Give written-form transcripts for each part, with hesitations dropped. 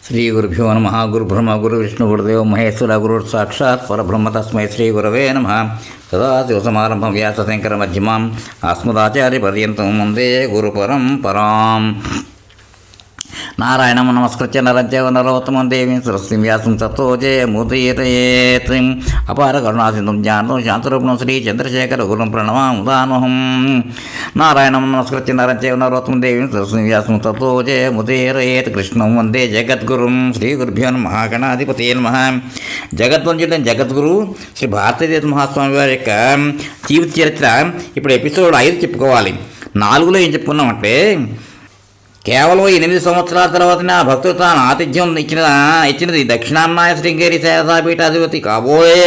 శ్రీ గురుభ్యో నమ. గురు బ్రహ్మ గురు విష్ణు గురుదేవ మహేశ్వర గురు సాక్షాత్ పరబ్రహ్మ తస్మై శ్రీ గురవే నమ. సదాశివసమారంభం వ్యాసశంకర మధ్యమాం అస్మదాచార్య పర్యంతం వందే గురు పరంపరాం. నారాయణం నమస్కృత్య నరంచైవ నరోత్తమం దేవీం సరస్వతీం వ్యాసం తతో జయముదీరయేత్. అపార కరుణాసింధుం జ్ఞానం శాంతరూపణం శ్రీ చంద్రశేఖర గురుం ప్రణమాముదామహం. నారాయణం నమస్కృత్య నరంచైవ నరోత్తమం దేవీం సరస్వతీం వ్యాసం తతో జయముదీరయేత్. కృష్ణం వందే జగద్గురుం. శ్రీ గురుభ్యో నమః. గణాధిపతయే నమః. జగద్వంద్యుడైన జగద్గురు శ్రీ భారతీయ మహాస్వామి వారి యొక్క జీవిత చరిత్ర ఇప్పుడు ఎపిసోడ్ 5 చెప్పుకోవాలి. 4లో ఏం చెప్పుకున్నామంటే, కేవలం 8 సంవత్సరాల తర్వాతనే ఆ భక్తుడు తాను ఆతిథ్యం ఇచ్చినది దక్షిణామ్నాయ శృంగేరి శారదాపీఠాధిపతి కాబోయే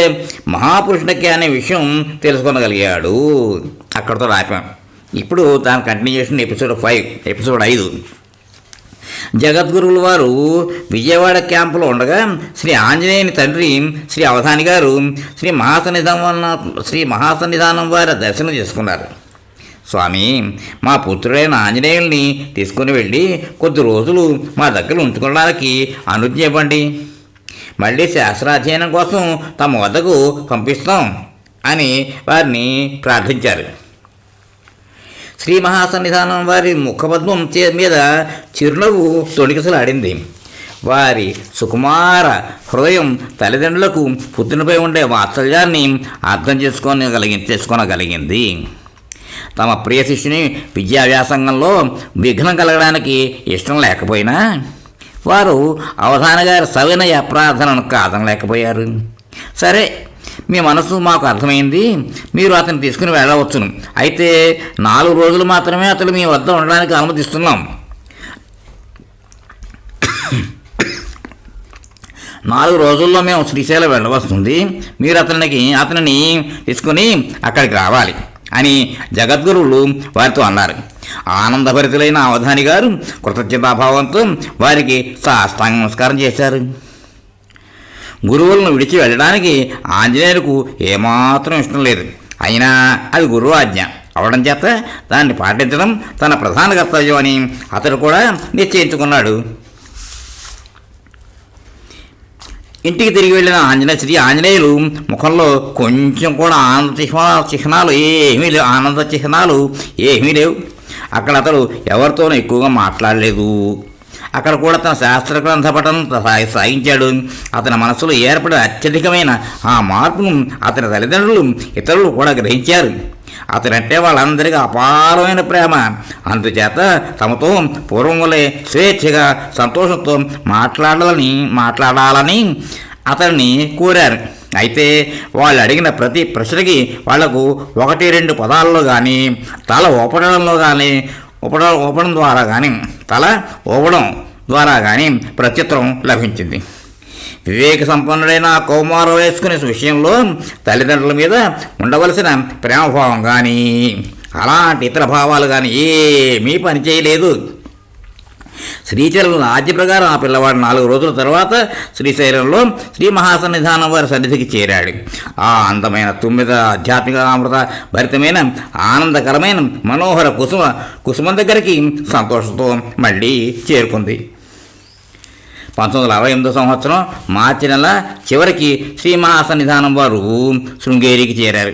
మహాపురుషుడికి అనే విషయం తెలుసుకోగలిగాడు. అక్కడితో రాపాం. ఇప్పుడు దాని కంటిన్యూషన్ ఎపిసోడ్ 5. జగద్గురువుల వారు విజయవాడ క్యాంపులో ఉండగా శ్రీ ఆంజనేయుని తండ్రి శ్రీ అవధాని గారు శ్రీ మహాసన్నిధానం వారి దర్శనం చేసుకున్నారు. స్వామి, మా పుత్రుడైన ఆంజనేయుల్ని తీసుకుని వెళ్ళి కొద్ది రోజులు మా దగ్గర ఉంచుకోవడానికి అనుజ్ఞ ఇవ్వండి. మళ్ళీ శాస్త్రాధ్యయనం కోసం తమ వద్దకు పంపిస్తాం అని వారిని ప్రార్థించారు. శ్రీ మహాసన్నిధానం వారి ముఖపద్మం మీద చిరునవ్వు తొణికిసలాడింది. వారి సుకుమార హృదయం తల్లిదండ్రులకు పుత్రునిపై ఉండే వాత్సల్యాన్ని అర్థం చేసుకోగలిగింది. తమ ప్రియ శిష్యుని విద్యావ్యాసంగంలో విఘ్నం కలగడానికి ఇష్టం లేకపోయినా వారు అవధాని గారి సవినయ ప్రార్థనను కాదనలేకపోయారు. సరే, మీ మనసు మాకు అర్థమైంది, మీరు అతన్ని తీసుకుని వెళ్ళవచ్చును. అయితే 4 రోజులు మాత్రమే అతను మీ వద్ద ఉండడానికి అనుమతిస్తున్నాం. 4 రోజుల్లో మేము శ్రీశైలం వెళ్ళవస్తుంది. మీరు అతనిని తీసుకుని అక్కడికి రావాలి అని జగద్గురువులు వారితో అన్నారు. ఆనందభరితులైన అవధాని గారు కృతజ్ఞతాభావంతో వారికి సాష్టాంగ నమస్కారం చేశారు. గురువులను విడిచి వెళ్ళడానికి ఆంజనేయులకు ఏమాత్రం ఇష్టం లేదు. అయినా అది గురువు ఆజ్ఞ అవడం చేత దాన్ని పాటించడం తన ప్రధాన కర్తవ్యం అని అతడు కూడా నిశ్చయించుకున్నాడు. ఇంటికి తిరిగి వెళ్ళిన ఆంజనేయులు ముఖంలో కొంచెం కూడా ఆనంద చిహ్నాలు ఏమీ లేవు. అక్కడ అతడు ఎవరితోనూ ఎక్కువగా మాట్లాడలేదు. అక్కడ కూడా తన శాస్త్ర గ్రంథ పఠనం సాగించాడు. అతని మనసులో ఏర్పడిన అత్యధికమైన ఆ మార్పును అతని తల్లిదండ్రులు, ఇతరులు కూడా గ్రహించారు. అతనంటే వాళ్ళందరికీ అపారమైన ప్రేమ. అందుచేత తమతో పూర్వం వలె స్వేచ్ఛగా సంతోషంతో మాట్లాడాలని అతన్ని కోరారు. అయితే వాళ్ళు అడిగిన ప్రతి ప్రశ్నకి వాళ్లకు 1-2 పదాలలో కానీ తల ఊపడం ద్వారా కానీ ప్రత్యుత్తరం లభించింది. వివేక సంపన్నుడైన కౌమార వయస్కుని విషయంలో తల్లిదండ్రుల మీద ఉండవలసిన ప్రేమభావం కానీ అలాంటి ఇతర భావాలు కానీ ఏమీ పనిచేయలేదు. శ్రీశైలం ఆజ్ఞ ప్రకారం ఆ పిల్లవాడు 4 రోజుల తర్వాత శ్రీశైలంలో శ్రీ మహాసన్నిధానం వారి సన్నిధికి చేరాడు. ఆ అందమైన 9 ఆధ్యాత్మిక అమృత భరితమైన ఆనందకరమైన మనోహర కుసుమం దగ్గరికి సంతోషంతో మళ్ళీ చేరుకుంది. 1968 సంవత్సరం మార్చి నెల చివరికి శ్రీ మహాసన్నిధానం వారు శృంగేరికి చేరారు.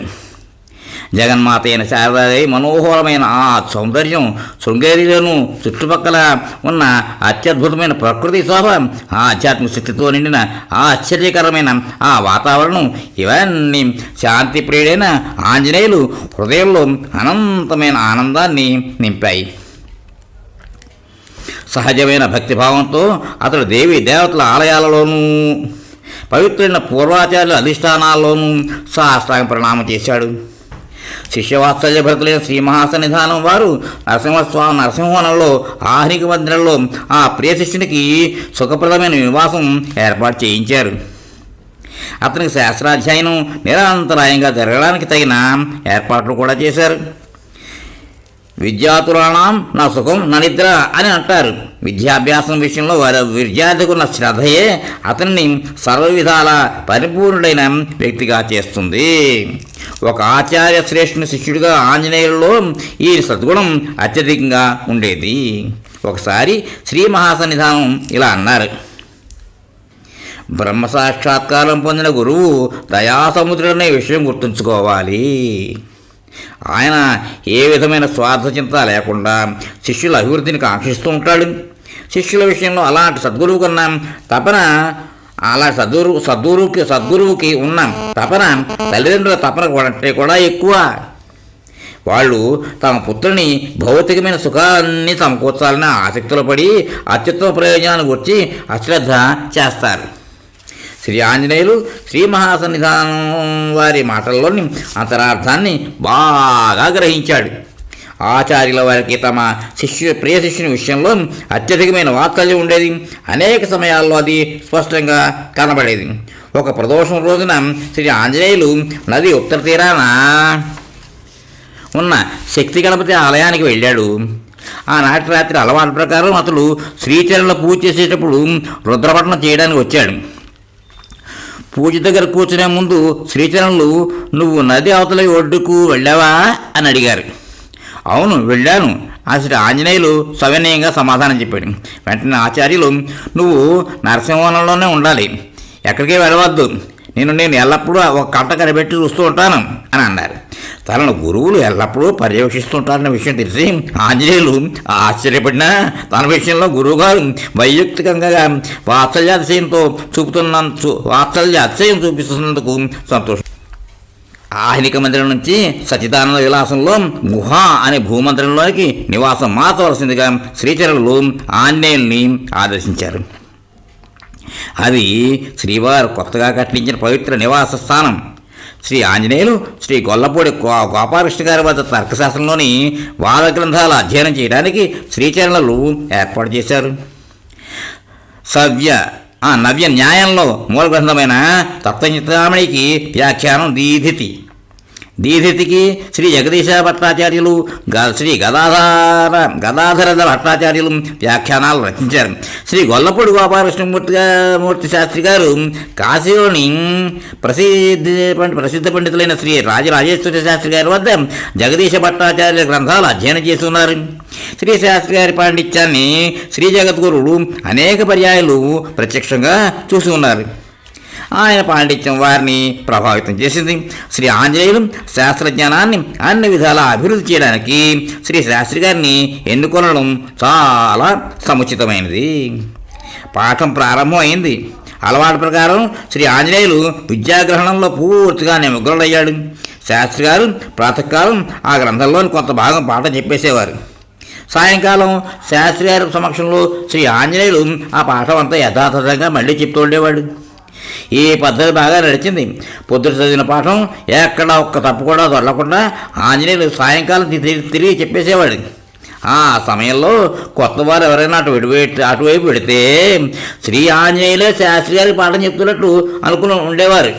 జగన్మాత అయిన శారదాదేవి మనోహరమైన ఆ సౌందర్యం, శృంగేరిలోనూ చుట్టుపక్కల ఉన్న అత్యద్భుతమైన ప్రకృతి శోభ, ఆ ఆధ్యాత్మిక శక్తితో నిండిన ఆ ఆశ్చర్యకరమైన ఆ వాతావరణం, ఇవన్నీ శాంతి ప్రియుడైన ఆంజనేయులు హృదయంలో అనంతమైన ఆనందాన్ని నింపాయి. సహజమైన భక్తిభావంతో అతడు దేవీ దేవతల ఆలయాలలోనూ పవిత్రమైన పూర్వాచార్యుల అధిష్టానాల్లోనూ సాష్టాంగ ప్రణామం చేశాడు. శిష్యవాత్సల్య భరతులైన శ్రీ మహాసన్నిధానం వారు నరసింహవనంలో ఆహ్నిక మందిరంలో ఆ ప్రియ శిష్యునికి సుఖప్రదమైన నివాసం ఏర్పాటు చేయించారు. అతనికి శాస్త్రాధ్యయనం నిరంతరాయంగా జరగడానికి తగిన ఏర్పాట్లు కూడా చేశారు. విద్యాతురాణం నా సుఖం నా నిద్ర అని అంటారు. విద్యాభ్యాసం విషయంలో వారి విద్యార్థికి ఉన్న శ్రద్ధయే అతన్ని సర్వవిధాల పరిపూర్ణుడైన వ్యక్తిగా చేస్తుంది. ఒక ఆచార్య శ్రేష్ఠుని శిష్యుడిగా ఆంజనేయుల్లో ఈ సద్గుణం అత్యధికంగా ఉండేది. ఒకసారి శ్రీ మహాసన్నిధానం ఇలా అన్నారు: బ్రహ్మ సాక్షాత్కారం పొందిన గురువు దయాసముద్రుడనే విషయం గుర్తుంచుకోవాలి. ఆయన ఏ విధమైన స్వార్థ చింత లేకుండా శిష్యుల అభివృద్ధిని కాంక్షిస్తూ ఉంటాడు. శిష్యుల విషయంలో అలాంటి సద్గురువు కన్నా తపన అలా సద్గురువుకి ఉన్న తపన తల్లిదండ్రుల తపన కంటే కూడా ఎక్కువ. వాళ్ళు తమ పుత్రుని భౌతికమైన సుఖాన్ని సమకూర్చాలని ఆసక్తిలో పడి అత్యుత్తమ ప్రయోజనాన్ని గురించి అశ్రద్ధ చేస్తారు. శ్రీ ఆంజనేయులు శ్రీ మహాసన్నిధానం వారి మాటల్లోని అంతరార్థాన్ని బాగా గ్రహించాడు. ఆచార్యుల వారికి తమ ప్రియ శిష్యుని విషయంలో అత్యధికమైన వాత్సల్యం ఉండేది. అనేక సమయాల్లో అది స్పష్టంగా కనబడేది. ఒక ప్రదోషం రోజున శ్రీ ఆంజనేయులు నది ఉత్తర తీరాన ఉన్న శక్తి గణపతి ఆలయానికి వెళ్ళాడు. ఆనాటి రాత్రి అలవాటు ప్రకారం అతడు శ్రీచరణలో పూజ చేసేటప్పుడు రుద్రపఠనం చేయడానికి వచ్చాడు. పూజ దగ్గర కూర్చునే ముందు శ్రీచరణులు, "నువ్వు నది అవతల ఒడ్డుకు వెళ్ళావా?" అని అడిగారు. "అవును, వెళ్ళాను" శ్రీ ఆంజనేయులు సవినయంగా సమాధానం చెప్పాడు. వెంటనే ఆచార్యులు, "నువ్వు నరసింహవనంలోనే ఉండాలి, ఎక్కడికే వెళ్ళవద్దు. నేను ఎల్లప్పుడూ ఒక కంట కనిపెట్టి చూస్తూ ఉంటాను" అని అన్నారు. తనను గురువులు ఎల్లప్పుడూ పర్యవేక్షిస్తుంటారన్న విషయం తెలిసి ఆంజనేయులు ఆశ్చర్యపడినా తన విషయంలో గురువుగారు వైయక్తికంగా వాత్సల్యాతిశయం చూపిస్తున్నందుకు సంతోషం. ఆహ్నిక మందిరం నుంచి సచిదానంద విలాసంలో గుహ అనే భూమందిరంలోనికి నివాసం మార్చవలసిందిగా శ్రీచరణులు ఆంజనేయుల్ని ఆదేశించారు. అది శ్రీవారు కొత్తగా కట్టించిన పవిత్ర నివాస స్థానం. శ్రీ ఆంజనేయులు శ్రీ గొల్లపూడి గోపాలకృష్ణ గారి వద్ద తర్కశాస్త్రంలోని వాద గ్రంథాల అధ్యయనం చేయడానికి శ్రీచరణులు ఏర్పాటు చేశారు. నవ్య న్యాయంలో మూల గ్రంథమైన తత్వచింతామణికి వ్యాఖ్యానం దీధితికి శ్రీ జగదీశ భట్టాచార్యులు, శ్రీ గదాధర భట్టాచార్యులు వ్యాఖ్యానాలు రచించారు. శ్రీ గొల్లపూడి గోపాలకృష్ణమూర్తి శాస్త్రి గారు కాశీలోని ప్రసిద్ధ పండితులైన శ్రీ రాజరాజేశ్వరి శాస్త్రి గారి వద్ద జగదీశ భట్టాచార్యుల గ్రంథాలు అధ్యయనం చేస్తున్నారు. శ్రీ శాస్త్రి గారి పాండిత్యాన్ని శ్రీ జగద్గురువులు అనేక పర్యాయాలు ప్రత్యక్షంగా చూసి ఉన్నారు. ఆయన పాండిత్యం వారిని ప్రభావితం చేసింది. శ్రీ ఆంజనేయులు శాస్త్రజ్ఞానాన్ని అన్ని విధాలా అభివృద్ధి చేయడానికి శ్రీ శాస్త్రి గారిని ఎన్నుకొనడం చాలా సముచితమైనది. పాఠం ప్రారంభం అయింది. అలవాటు ప్రకారం శ్రీ ఆంజనేయులు విద్యాగ్రహణంలో పూర్తిగా నిమగ్నుడయ్యాడు. శాస్త్రి గారు ప్రాతకాలం ఆ గ్రంథంలోని కొంత భాగం పాఠం చెప్పేసేవారు. సాయంకాలం శాస్త్రి గారి సమక్షంలో శ్రీ ఆంజనేయులు ఆ పాఠం అంతా యథాతథంగా మళ్ళీ చెప్తూ ఉండేవాడు. ఈ పద్ధతి బాగా నడిచింది. పొద్దున చదివిన పాఠం ఎక్కడ ఒక్క తప్పు కూడా దొరకకుండా ఆంజనేయులు సాయంకాలం తిరిగి చెప్పేసేవాడు. ఆ సమయంలో కొత్త వారు ఎవరైనా అటువైపు పెడితే శ్రీ ఆంజనేయులే శాస్త్రి గారికి పాఠం చెప్తున్నట్టు ఉండేవారు.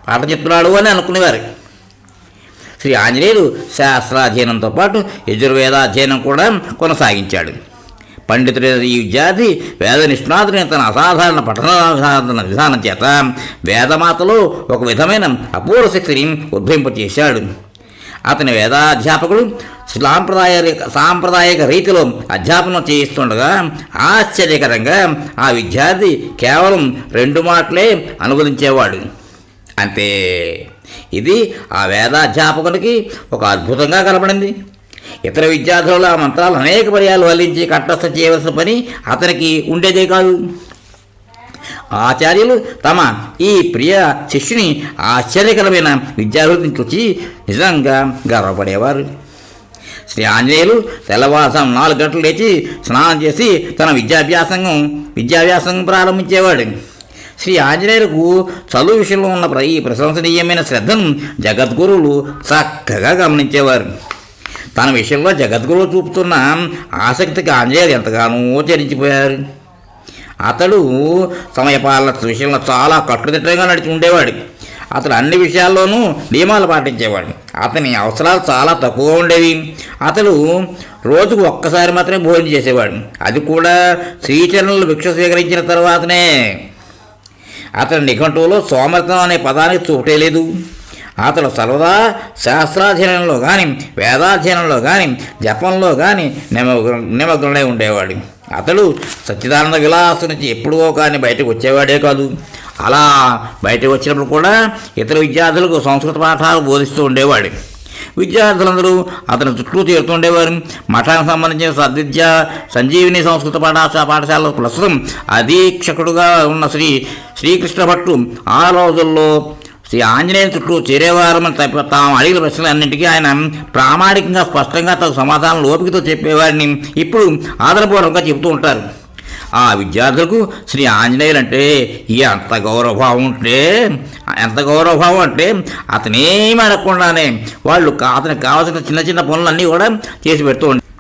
పాఠం చెప్తున్నాడు అని అనుకునేవారు. శ్రీ ఆంజనేయులు శాస్త్రాధ్యయనంతో పాటు యజుర్వేదాధ్యయనం కూడా కొనసాగించాడు. పండితుడైన ఈ విద్యార్థి వేద నిష్ణాతుడైన తన అసాధారణ పఠన విధానం చేత వేదమాతలో ఒక విధమైన అపూర్వ శక్తిని ఉద్భవింపచేశాడు. అతని వేదాధ్యాపకుడు సాంప్రదాయక రీతిలో అధ్యాపనం చేయిస్తుండగా ఆశ్చర్యకరంగా ఆ విద్యార్థి కేవలం 2 మాటలే అనువదించేవాడు. అంతే. ఇది ఆ వేదాధ్యాపకునికి ఒక అద్భుతంగా కనబడింది. ఇతర విద్యార్థులు ఆ మంత్రాలు అనేక పర్యాలు వల్లించి కంఠస్థం చేయవలసిన పని అతనికి ఉండేదే కాదు. ఆచార్యులు తమ ఈ ప్రియ శిష్యుని ఆశ్చర్యకరమైన విద్యాభివృద్ధిని చూసి నిజంగా గర్వపడేవారు. శ్రీ ఆంజనేయులు తెల్లవారుజాము 4 గంటలు లేచి స్నానం చేసి తన విద్యాభ్యాసం ప్రారంభించేవాడు. శ్రీ ఆంజనేయులకు చదువు విషయంలో ఉన్న ఈ ప్రశంసనీయమైన శ్రద్ధను జగద్గురువులు చక్కగా గమనించేవారు. తన విషయంలో జగద్గురువు చూపుతున్న ఆసక్తికి ఆంజనేయులు ఎంతగానో చరించిపోయారు. అతడు సమయపాలన విషయంలో చాలా కట్టుదిట్టంగా నడిచి ఉండేవాడు. అతడు అన్ని విషయాల్లోనూ నియమాలు పాటించేవాడు. అతని అవసరాలు చాలా తక్కువ ఉండేవి. అతడు రోజుకు ఒక్కసారి మాత్రమే భోజనం చేసేవాడు. అది కూడా శ్రీచరణులు భిక్ష స్వీకరించిన తర్వాతనే. అతని నిఘంటువులో సోమర్థం అనే పదానికి చోటే లేదు. అతడు సర్వదా శాస్త్రాధ్యయనంలో కానీ వేదాధ్యయనంలో కానీ జపంలో కానీ నిమగ్నుడై ఉండేవాడు. అతడు సచ్చిదానంద విలాస నుంచి ఎప్పుడో కానీ బయటకు వచ్చేవాడే కాదు. అలా బయటకు వచ్చినప్పుడు కూడా ఇతర విద్యార్థులకు సంస్కృత పాఠాలు బోధిస్తూ ఉండేవాడు. విద్యార్థులందరూ అతని చుట్టూ చేరుతుండేవారు. మఠానికి సంబంధించిన సద్విద్య సంజీవిని సంస్కృత పాఠశాలలో ప్రస్తుతం అధీక్షకుడుగా ఉన్న శ్రీకృష్ణ భట్టు ఆ రోజుల్లో శ్రీ ఆంజనేయుని చుట్టూ చేరేవారని తాము అడిగిన ప్రశ్నలన్నింటికీ ఆయన ప్రామాణికంగా స్పష్టంగా తగు సమాధానం ఓపికతో చెప్పేవారిని ఇప్పుడు ఆదరపూర్వకంగా చెబుతూ ఉంటారు. ఆ విద్యార్థులకు శ్రీ ఆంజనేయులు అంటే ఎంత గౌరవభావం అంటే అతనేమి అడగకుండానే వాళ్ళు అతనికి కావాల్సిన చిన్న చిన్న పనులన్నీ కూడా చేసి పెడుతూ ఉంటారు.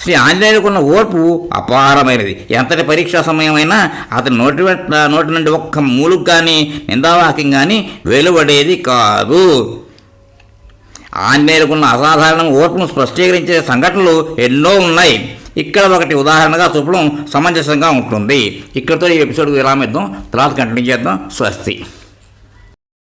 శ్రీ ఆంజనేయులకు ఓర్పు అపారమైనది. ఎంతటి పరీక్షా సమయమైనా అతని నోటి నుండి ఒక్క మూలుగు కానీ నిందావాక్యం కానీ వెలువడేది కాదు. ఆంజనేయులకున్న అసాధారణ ఓర్పును స్పష్టీకరించే సంఘటనలు ఎన్నో ఉన్నాయి. ఇక్కడ ఒకటి ఉదాహరణగా చూపడం సమంజసంగా ఉంటుంది. ఇక్కడితో ఈ ఎపిసోడ్కి విరామిద్దాం. తర్వాత కంటిన్యూ చేద్దాం. స్వస్తి.